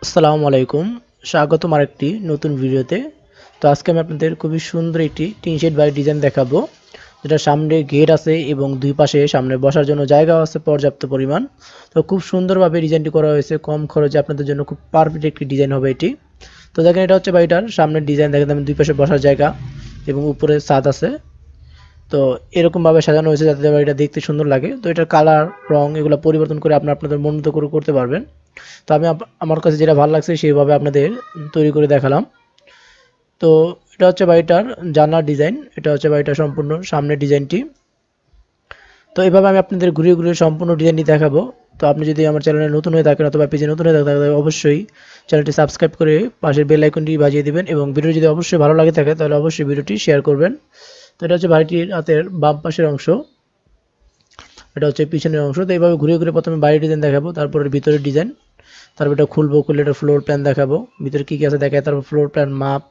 আসসালামু আলাইকুম। স্বাগতম আরেকটি নতুন ভিডিওতে। তো আজকে আমি আপনাদের খুবই সুন্দর একটি টিন শেড বাড়ির ডিজাইন দেখাবো, যেটা সামনে গেট আছে এবং দুই পাশে সামনে বসার জন্য জায়গাও আছে পর্যাপ্ত পরিমাণ। তো খুব সুন্দরভাবে ডিজাইনটি করা হয়েছে, কম খরচে আপনাদের জন্য খুব পারফেক্ট একটি ডিজাইন হবে এটি। তো দেখেন, এটা হচ্ছে বাড়িটার সামনের ডিজাইন। দেখেন আমি দুই পাশে বসার জায়গা এবং উপরে ছাদ আছে। তো এরকমভাবে সাজানো হয়েছে যাতে বাড়িটা দেখতে সুন্দর লাগে। তো এটার কালার, রং এগুলো পরিবর্তন করে আপনাদের মন মতো করে করতে পারবেন। তো আমি আমার কাছে যেটা ভালো লাগছে সেইভাবে আপনাদের তৈরি করে দেখালাম। তো এটা হচ্ছে বাড়িটার জানলার ডিজাইন, এটা হচ্ছে বাড়িটার সম্পূর্ণ সামনের ডিজাইনটি। তো এইভাবে আমি আপনাদের ঘুরিয়ে ঘুরিয়ে সম্পূর্ণ ডিজাইনটি দেখাবো। তো আপনি যদি আমার চ্যানেলে নতুন হয়ে থাকেন অথবা পেজে নতুন হয়ে থাকেন, তাহলে অবশ্যই চ্যানেলটি সাবস্ক্রাইব করে পাশের বেল আইকনটি বাজিয়ে দিবেন, এবং ভিডিও যদি অবশ্যই ভালো লাগে থাকে তাহলে অবশ্যই ভিডিওটি শেয়ার করবেন। তো এটা হচ্ছে বাড়িটির হাতের বাম পাশের অংশ, এটা হচ্ছে পিছনের অংশ। তো এইভাবে ঘুরিয়ে ঘুরে প্রথমে বাইরের ডিজাইন দেখাবো, তারপরে ভিতরের ডিজাইন, তারপর এটা খুলবো, খুলে এটা ফ্লোর প্ল্যান দেখাবো, ভিতরে কী কী আছে দেখায়, তারপর ফ্লোর প্ল্যান মাপ,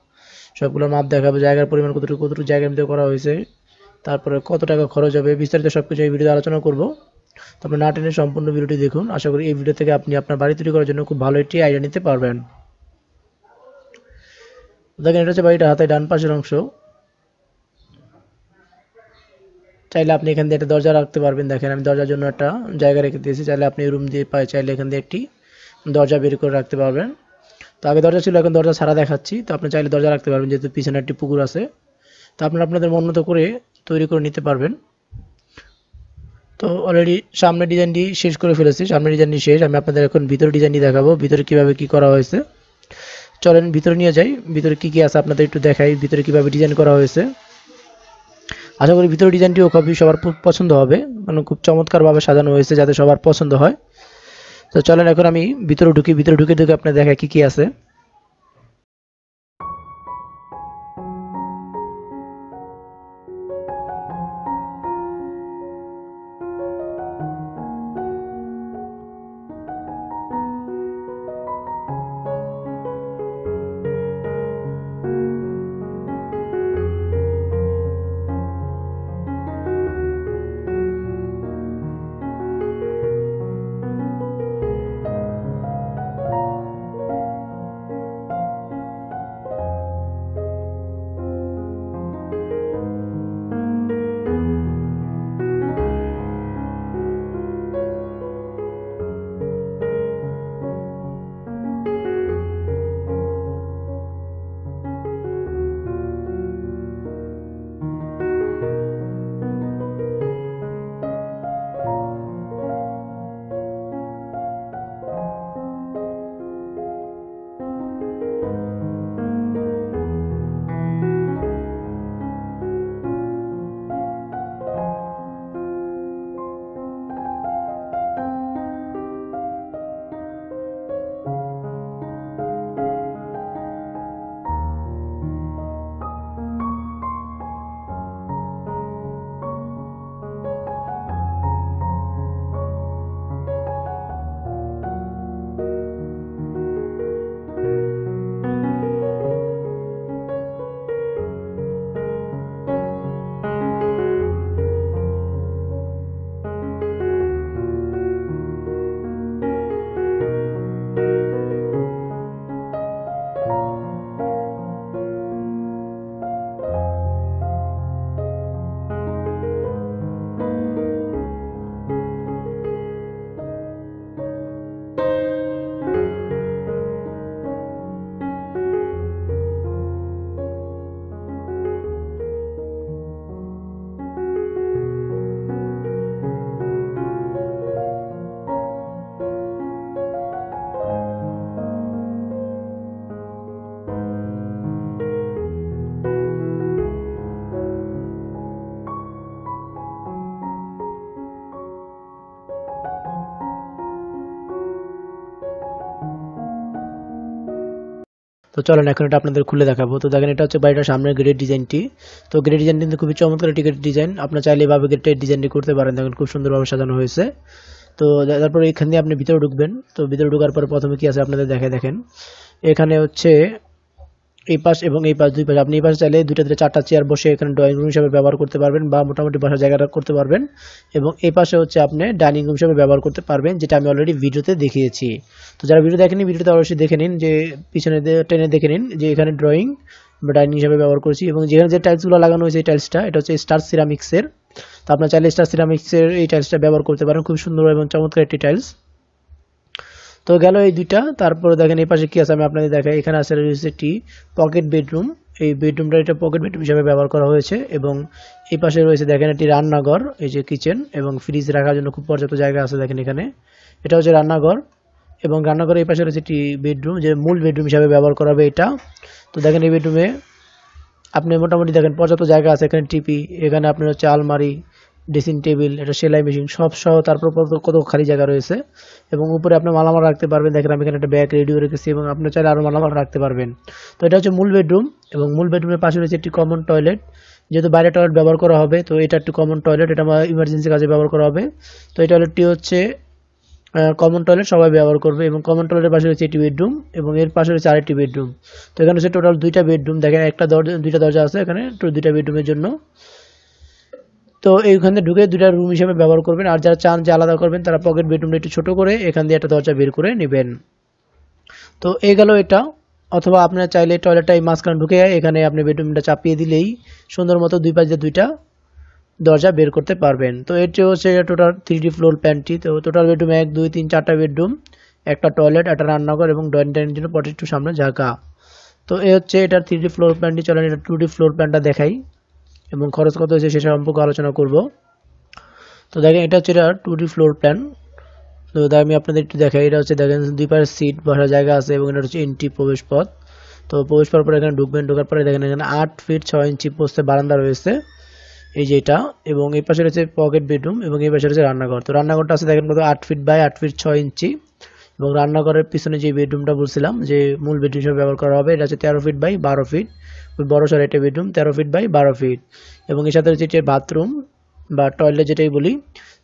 সবগুলোর মাপ দেখাবো, জায়গার পরিমাণ কতটুকু কতটুকু জায়গার মধ্যে করা হয়েছে, তারপরে কত টাকা খরচ হবে, বিস্তারিত সব কিছু এই ভিডিওতে আলোচনা করবো। তারপরে না টেনে সম্পূর্ণ ভিডিওটি দেখুন। আশা করি এই ভিডিও থেকে আপনি আপনার বাড়ি তৈরি করার জন্য খুব ভালো একটি আইডিয়া নিতে পারবেন। দেখেন, এটা হচ্ছে বাড়িটা হাতে ডান পাশের অংশ। চাইলে আপনি এখান দিয়ে একটা দরজা রাখতে পারবেন। দেখেন আমি দরজার জন্য একটা জায়গা রেখে দিয়েছি, চাইলে আপনি রুম দিয়ে পাই চাইলে এখান দিয়ে একটি দরজা বের করে রাখতে পারবেন। তো আগে দরজা ছিল, এখন দরজা ছাড়া দেখাচ্ছি। তো আপনি চাইলে দরজা রাখতে পারবেন, যেহেতু পিছনে একটি পুকুর আছে। তো আপনারা আপনাদের মন মতো করে তৈরি করে নিতে পারবেন। তো অলরেডি সামনের ডিজাইনটি শেষ করে ফেলেছি, সামনের ডিজাইনটি শেষ। আমি আপনাদের এখন ভিতরে ডিজাইনটি দেখাবো, ভিতরে কিভাবে কি করা হয়েছে। চলেন ভিতরে নিয়ে যাই, ভিতরে কি কি আছে আপনাদের একটু দেখাই, ভিতরে কিভাবে ডিজাইন করা হয়েছে। আশা করি ভিতরে ডিজাইনটিও খুবই সবার পছন্দ হবে, মানে খুব চমৎকারভাবে সাজানো হয়েছে যাতে সবার পছন্দ হয়। তো চলেন এখন আমি ভিতরে ঢুকি, ভিতরে ঢুকে ঢুকে আপনাদের দেখাই কি কি আছে। তো চলেন এখন এটা আপনাদের খুলে দেখাবো। তো দেখেন, এটা হচ্ছে বাড়িটার সামনের গেটের ডিজাইনটি। তো গেটের ডিজাইন কিন্তু খুবই চমৎকার একটি গেটের ডিজাইন, আপনার চাইলে এভাবে গেটের ডিজাইনটি করতে পারেন। দেখেন খুব সুন্দরভাবে সাজানো হয়েছে। তো তারপরে এখান দিয়ে আপনি ভিতরে ঢুকবেন। তো ভিতরে ঢোকার পর প্রথমে কি আছে আপনাদের দেখেন, এখানে হচ্ছে এই পাশ এবং এই পাশ দুই পাশে আপনি এই পাশে চাইলে দুইটা থেকে চারটা চেয়ার বসে এখানে ড্রয়িং রুম হিসেবে ব্যবহার করতে পারবেন বা মোটামুটি বসার জায়গাটা করতে পারবেন। এবং এই পাশে হচ্ছে আপনি ডাইনিং রুম হিসেবে ব্যবহার করতে পারবেন, যেটা আমি অলরেডি ভিডিওতে দেখিয়েছি। তো যারা ভিডিও দেখেনি ভিডিওতে অবশ্যই দেখে নিন, যে পিছনে টেনে দেখে নিন যে এখানে ড্রয়িং বা ডাইনিং হিসেবে ব্যবহার করেছি। এবং যেখানে যে টাইলসগুলো লাগানো হয়েছে এই টাইলসটা এটা হচ্ছে স্টার সিরামিক্সের। তো আপনারা চাইলে স্টার সিরামিক্সের এই টাইলসটা ব্যবহার করতে পারেন, খুব সুন্দর এবং চমৎকার একটি টাইলস। তো গেল এই দুইটা। তারপরে দেখেন এই পাশে কি আছে আমি আপনাদের দেখাই। এখানে আছে রয়েছে একটি পকেট বেডরুম। এই বেডরুমটা এটা পকেট বেডরুম হিসেবে ব্যবহার করা হয়েছে। এবং এই পাশে রয়েছে দেখেন একটি রান্নাঘর, এই যে কিচেন এবং ফ্রিজ রাখার জন্য খুব পর্যাপ্ত জায়গা আছে দেখেন এখানে। এটা হচ্ছে রান্নাঘর এবং রান্নাঘরের এই পাশে রয়েছে একটি বেডরুম, যে মূল বেডরুম হিসেবে ব্যবহার করা হবে এটা। তো দেখেন এই বেডরুমে আপনি মোটামুটি দেখেন পর্যাপ্ত জায়গা আছে। এখানে টিভি, এখানে আপনার হচ্ছে আলমারি, ড্রেসিং টেবিল, এটা সেলাই মেশিন সব সহ, তারপর কত খালি জায়গা রয়েছে। এবং উপরে আপনি মালামাল রাখতে পারবেন। দেখেন আমি এখানে একটা ব্যাগ রেডিও রেখেছি এবং আপনি চাইলে আরও মালামাল রাখতে পারবেন। তো এটা হচ্ছে মূল বেডরুম এবং মূল বেডরুমের পাশে রয়েছে একটি কমন টয়লেট। যেহেতু বাইরে টয়লেট ব্যবহার করা হবে, তো এটা একটি কমন টয়লেট, এটা আমার ইমার্জেন্সি কাজে ব্যবহার করা হবে। তো এই টয়লেটটি হচ্ছে কমন টয়লেট, সবাই ব্যবহার করবে। এবং কমন টয়লেটের পাশে রয়েছে একটি বেডরুম এবং এর পাশে রয়েছে আরেকটি বেডরুম। তো এখানে হচ্ছে টোটাল দুইটা বেডরুম। দেখেন একটা দরজা, দুইটা দরজা আছে এখানে দুইটা বেডরুমের জন্য। তো এইখানে ঢুকে দুইটা রুম হিসেবে ব্যবহার করবেন। আর যারা চান যে আলাদা করবেন তারা পকেট বেডরুমটা একটু ছোট করে এখান দিয়ে একটা দরজা বের করে নেবেন। তো এই গেল এটা। অথবা আপনারা চাইলে টয়লেটটা এই মাঝখানে ঢুকে এখানে আপনি বেডরুমটা চাপিয়ে দিলেই সুন্দর মতো দুই পাশে দুইটা দরজা বের করতে পারবেন। তো এটি হচ্ছে টোটাল 3D ফ্লোর প্ল্যানটি। তো টোটাল বেডরুম 1 2 3 4টা বেডরুম, একটা টয়লেট, একটা রান্নাঘর এবং ডাইনিং জন্য একটু সামনে জায়গা। তো এই হচ্ছে এটার 3D ফ্লোর প্ল্যানটি। চলেন এটা 2D ফ্লোর প্ল্যানটা দেখাই এবং খরচ কত হয়েছে সে সম্পর্কে আলোচনা করব। তো দেখেন এটা হচ্ছে এটা 2D ফ্লোর প্ল্যান। তো আমি আপনাদের একটু দেখাই। এটা হচ্ছে দেখেন দুই পাশে সিট বসার জায়গা আছে এবং এটা হচ্ছে এন্ট্রি প্রবেশ পথ। তো প্রবেশ পথের পরে এখানে ঢুকবেন, ঢোকার পরে দেখেন এখানে 8 ফিট 6 ইঞ্চি পোস্টে বারান্দা রয়েছে, এই যে এটা। এবং এই পাশে রয়েছে পকেট বেডরুম এবং এই পাশে রয়েছে রান্নাঘর। তো রান্নাঘরটা আছে দেখেন কত 8 ফিট বাই 8 ফিট 6 ইঞ্চি। এবং রান্নাঘরের পিছনে যে বেডরুমটা বলছিলাম যে মূল বেডরুম হিসেবে ব্যবহার করা হবে, এটা হচ্ছে 13 ফিট বাই 12 ফিট। বড় সড় একটা বেডরুম 13 ফিট বাই 12 ফিট। এবং এর সাথে রয়েছে বাথরুম বা টয়লেট যেটাই বলি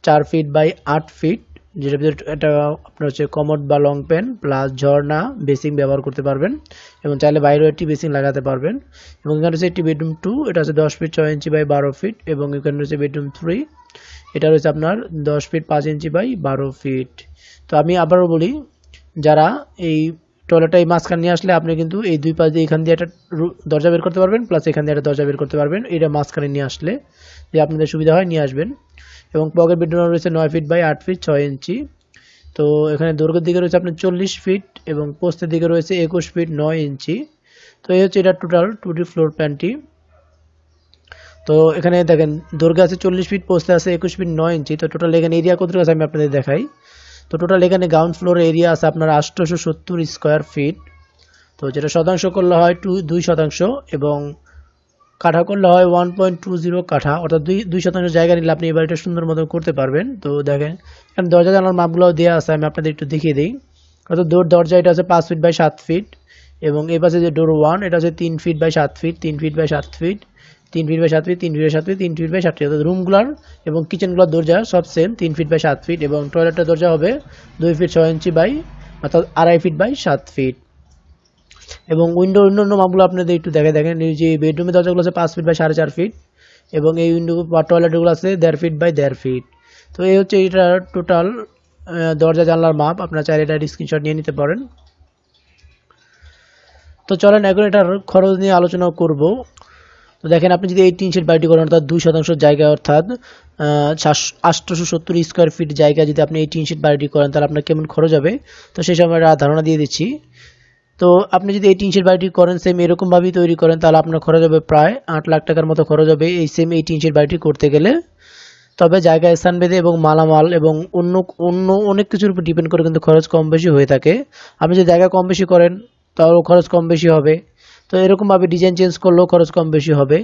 4 ফিট বাই 8 ফিট, যেটার ভিতরে এটা আপনার হচ্ছে কমোড বা লং প্যান প্লাস ঝর্ণা বেসিং ব্যবহার করতে পারবেন এবং চাইলে বাইরেও একটি বেসিং লাগাতে পারবেন। এবং এখানে রয়েছে একটি বেডরুম 2, এটা হচ্ছে 10 ফিট 6 ইঞ্চি বাই 12 ফিট। এবং এখানে রয়েছে বেডরুম 3, এটা রয়েছে আপনার 10 ফিট 5 ইঞ্চি বাই 12 ফিট। তো আমি আবারও বলি, যারা এই টয়লেটটা এই মাঝখানে নিয়ে আসলে আপনি কিন্তু এই দুই পাশ দিয়ে এখান দিয়ে একটা দরজা বের করতে পারবেন, প্লাস এখান দিয়ে একটা দরজা বের করতে পারবেন। এটা মাঝখানে নিয়ে আসলে যে আপনাদের সুবিধা হয় নিয়ে আসবেন। এবং পকেট বেডরুম রয়েছে 9 ফিট বাই 8 ফিট 6 ইঞ্চি। তো এখানে দৈর্ঘ্যের দিকে রয়েছে আপনার 40 ফিট এবং প্রস্থের দিকে রয়েছে 21 ফিট 9 ইঞ্চি। তো এই হচ্ছে এটা টোটাল 2D ফ্লোর প্ল্যানটি। তো এখানে দেখেন দৈর্ঘ্য আছে 40 ফিট, প্রস্থে আছে 21 ফিট 9 ইঞ্চি। তো টোটাল এখানে এরিয়া কত আছে আমি আপনাদের দেখাই। তো টোটাল এখানে গ্রাউন্ড ফ্লোর এরিয়া আছে আপনার 870 স্কোয়ার ফিট। তো যেটা শতাংশ করলে হয় 2 শতাংশ এবং কাঠা করলে হয় 1.20 কাঠা, অর্থাৎ 2 শতাংশ জায়গা নিলে আপনি এই বাড়িটা সুন্দর মতো করতে পারবেন। তো দেখেন এখানে দরজা জানালার মাপগুলো দেওয়া আছে, আমি আপনাদের একটু দেখিয়ে দিই। অর্থাৎ দরজা এটা আছে 5 ফিট বাই 7 ফিট এবং এই পাশে যে ডোর 1 এটা হচ্ছে 3 feet by 7 feet, 3 feet by 7 feet, 3 feet by 7 feet, 3 feet by 7 feet, 3 feet by 7 feet. অর্থাৎ রুমগুলোর এবং কিচেনগুলোর দরজা সব সেম 3 ফিট বাই 7 ফিট এবং টয়লেটের দরজা হবে 2 ফিট 6 ইঞ্চি বাই অর্থাৎ 2.5 ফিট বাই 7 ফিট। এবং অন্যান্য মাপগুলো আপনাদের একটু দেখেন এই যে বেডরুমের দরজাগুলো আছে 5 ফিট বাই 4.5 ফিট এবং এই উইন্ডো বা টয়লেটগুলো আছে 1.5 ফিট বাই 1.5 ফিট। তো এই হচ্ছে এটা টোটাল দরজা জানলার মাপ। আপনারা চাইলে এটা স্ক্রিনশট নিয়ে নিতে পারেন। তো চলেন এখন এটার খরচ নিয়ে আলোচনা করব। তো দেখেন আপনি যদি এই টিন শেড বাড়িটি করেন অর্থাৎ 2 শতাংশ জায়গা অর্থাৎ 870 স্কোয়ার ফিট জায়গা যদি আপনি এই টিন শেড বাড়িটি করেন তাহলে আপনার কেমন খরচ হবে, তো সেই সময় ধারণা দিয়ে দিচ্ছি। তো আপনি যদি এই টিন শেড বাড়িটি করেন সেম এরকমভাবেই তৈরি করেন তাহলে আপনার খরচ হবে প্রায় 8 লাখ টাকার মতো খরচ হবে এই টিন শেড বাড়িটি করতে গেলে। তবে জায়গা স্থান ভেদে এবং মালামাল এবং অন্য অনেক কিছুর উপর ডিপেন্ড করে কিন্তু খরচ কম বেশি হয়ে থাকে। আপনি যদি জায়গা কম বেশি করেন তাহলেও খরচ কম বেশি হবে। তো এরকমভাবে ডিজাইন চেঞ্জ করলেও খরচ কম বেশি হবে।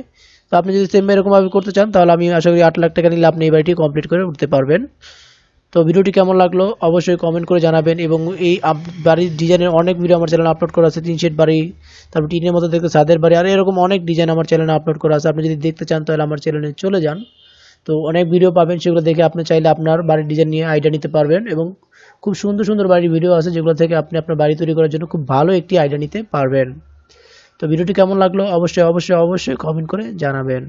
তো আপনি যদি সেম এরকমভাবে করতে চান তাহলে আমি আশা করি 8 লাখ টাকা নিলে আপনি এই বাড়িটি কমপ্লিট করে উঠতে পারবেন। তো ভিডিওটি কেমন লাগলো অবশ্যই কমেন্ট করে জানাবেন। এবং এই বাড়ির ডিজাইনের অনেক ভিডিও আমার চ্যানেলে আপলোড করা আছে, টিন শেড বাড়ি, তারপর টিনের মতো দেখতে ছাদের বাড়ি, আর এরকম অনেক ডিজাইন আমার চ্যানেলে আপলোড করা আছে। আপনি যদি দেখতে চান তাহলে আমার চ্যানেলে চলে যান। তো অনেক ভিডিও পাবেন, সেগুলো দেখে আপনি চাইলে আপনার বাড়ির ডিজাইন নিয়ে আইডিয়া নিতে পারবেন। এবং খুব সুন্দর সুন্দর বাড়ির ভিডিও আছে যেগুলো থেকে আপনি আপনার বাড়ি তৈরি করার জন্য খুব ভালো একটি আইডিয়া নিতে পারবেন। তো ভিডিওটি কেমন লাগলো অবশ্যই অবশ্যই অবশ্যই কমেন্ট করে জানাবেন।